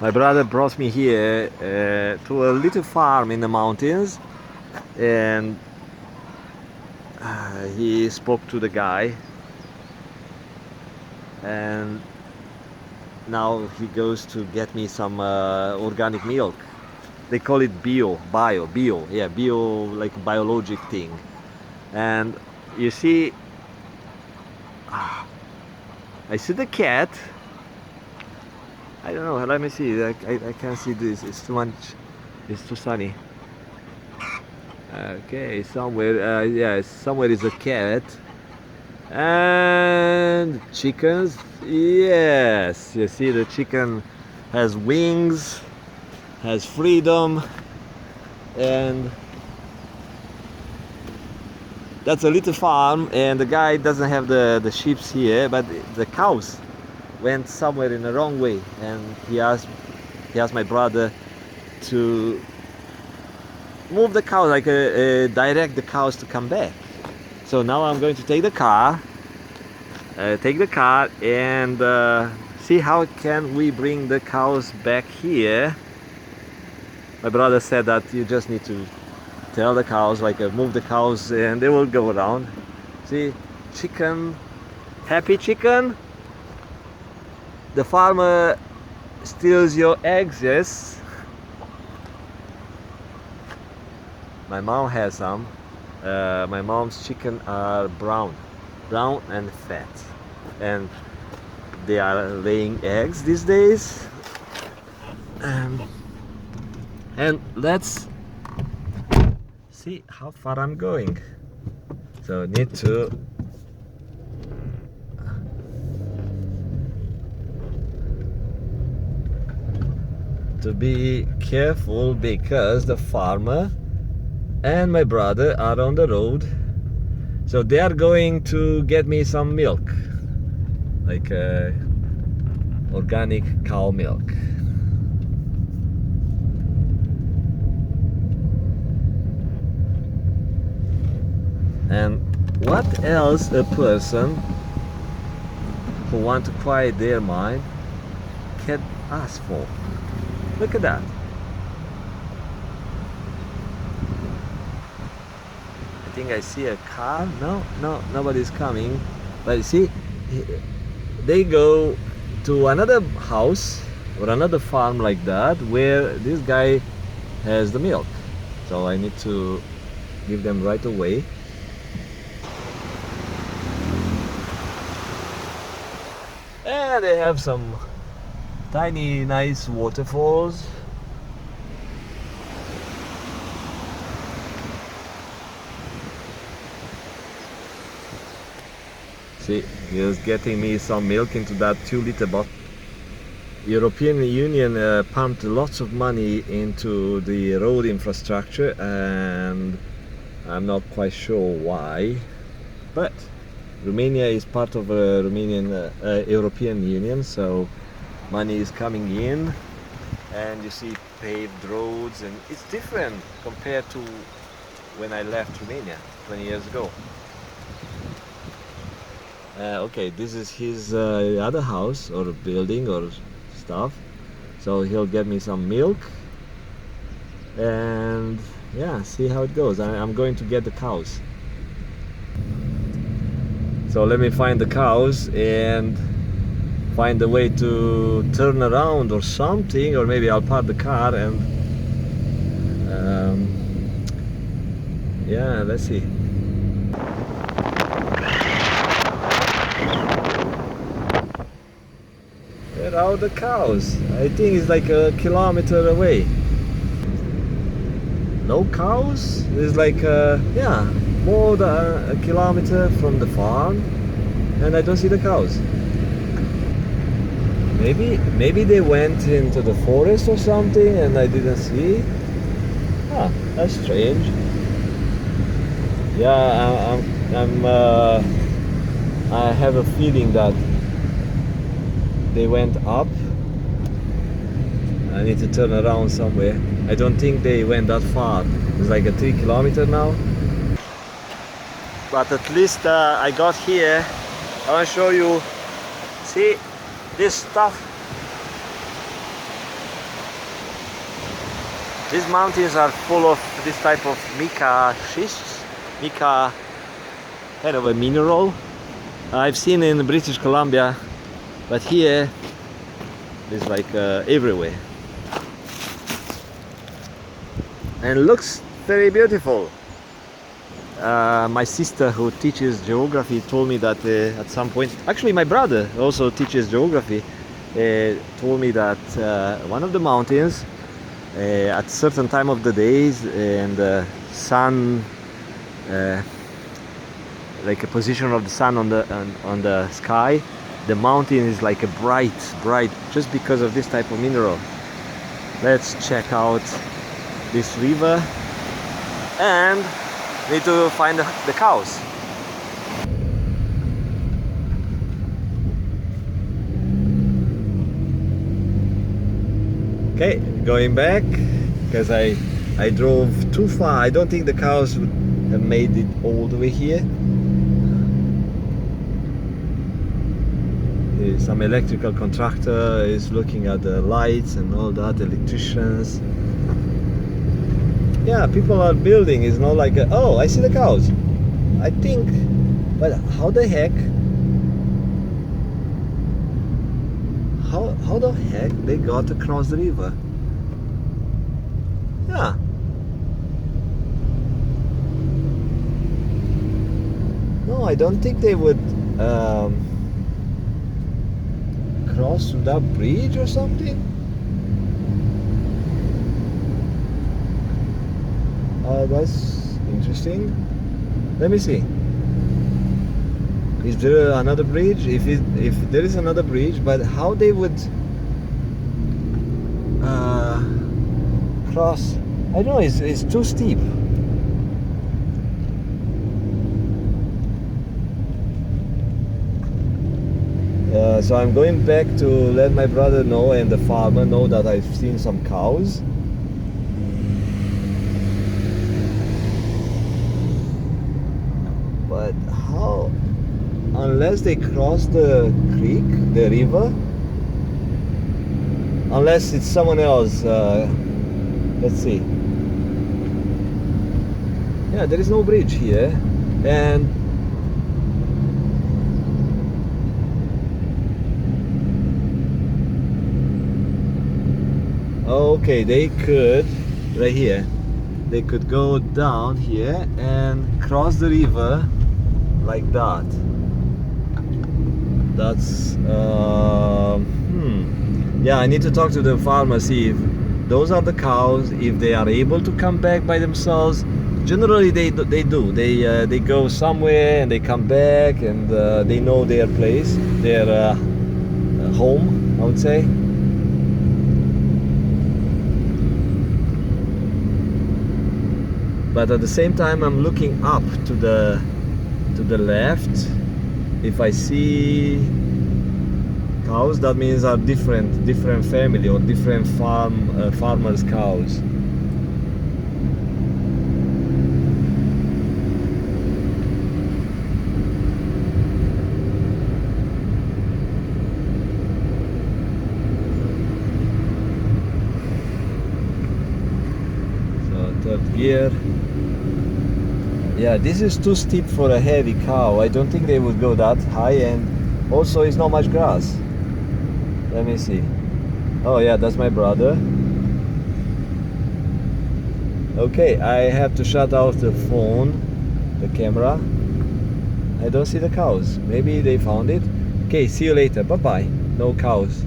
My brother brought me here to a little farm in the mountains, and he spoke to the guy, and now he goes to get me some organic milk. They call it bio, yeah, bio, like biologic thing. And you see, I see the cat. I don't know, let me see. I can't see this, it's too much, it's too sunny. Okay, somewhere, yeah, somewhere is a cat. And chickens, yes, you see the chicken has wings, has freedom, and that's a little farm, and the guy doesn't have the sheep here, but the cows went somewhere in the wrong way, and he asked my brother to move the cows, like direct the cows to come back. So now I'm going to take the car and see how can we bring the cows back here. My brother said that you just need to tell the cows, like move the cows, and they will go around. See, chicken, happy chicken. The farmer steals your eggs, yes. My mom has some. My mom's chicken are brown and fat, and they are laying eggs these days. And let's see how far I'm going. So need to be careful, because the farmer and my brother are on the road. So they are going to get me some milk, like organic cow milk. And what else a person who want to quiet their mind can ask for? Look at that. I think I see a car. No, nobody's coming. But you see, they go to another house or another farm like that, where this guy has the milk. So I need to give them right away. And they have some tiny nice waterfalls. See, he's getting me some milk into that 2-liter bottle. European Union pumped lots of money into the road infrastructure, and I'm not quite sure why, but Romania is part of the European Union, so money is coming in, and you see paved roads, and it's different compared to when I left Romania 20 years ago. Okay, this is his other house or building or stuff, so he'll get me some milk, and yeah, see how it goes. I'm going to get the cows. So let me find the cows and find a way to turn around or something, or maybe I'll park the car and yeah, let's see. Where are the cows? I think it's like a kilometer away. No cows? It's like yeah, more than a kilometer from the farm, and I don't see the cows. Maybe they went into the forest or something and I didn't see. Ah, that's strange. Yeah, I have a feeling that they went up. I need to turn around somewhere. I don't think they went that far. It's like a 3 kilometer now. But at least I got here. I want to show you. See this stuff. These mountains are full of this type of mica schists, mica kind of a mineral. I've seen in British Columbia, but here it's like everywhere. And it looks very beautiful. My sister, who teaches geography, told me that at some point, actually my brother also teaches geography, told me that one of the mountains at certain time of the days and the sun, like a position of the sun on the sky, the mountain is like a bright just because of this type of mineral. Let's check out this river and need to find the cows. Okay, going back because I drove too far. I don't think the cows would have made it all the way here. Some electrical contractor is looking at the lights and all that, electricians. Yeah, people are building. It's not like oh, I see the cows, I think, but how the heck how the heck they got across the river? Yeah, no, I don't think they would cross through that bridge or something. That's interesting. Let me see. Is there another bridge? If there is another bridge, but how they would cross? I don't know. It's too steep. So I'm going back to let my brother know and the farmer know that I've seen some cows. But how, unless they cross the creek, the river, unless it's someone else, let's see. Yeah, there is no bridge here, and okay, they could, right here, they could go down here and cross the river like that. That's yeah, I need to talk to the farmer, see if those are the cows, if they are able to come back by themselves. Generally they do. They go somewhere and they come back, and they know their place, their home, I would say. But at the same time, I'm looking up to the left. If I see cows, that means are different family or different farmers' cows. So third gear. Yeah, this is too steep for a heavy cow. I don't think they would go that high, and also it's not much grass. Let me see. Oh yeah, that's my brother. Okay, I have to shut off the phone, the camera. I don't see the cows. Maybe they found it. Okay, see you later. Bye bye. No cows.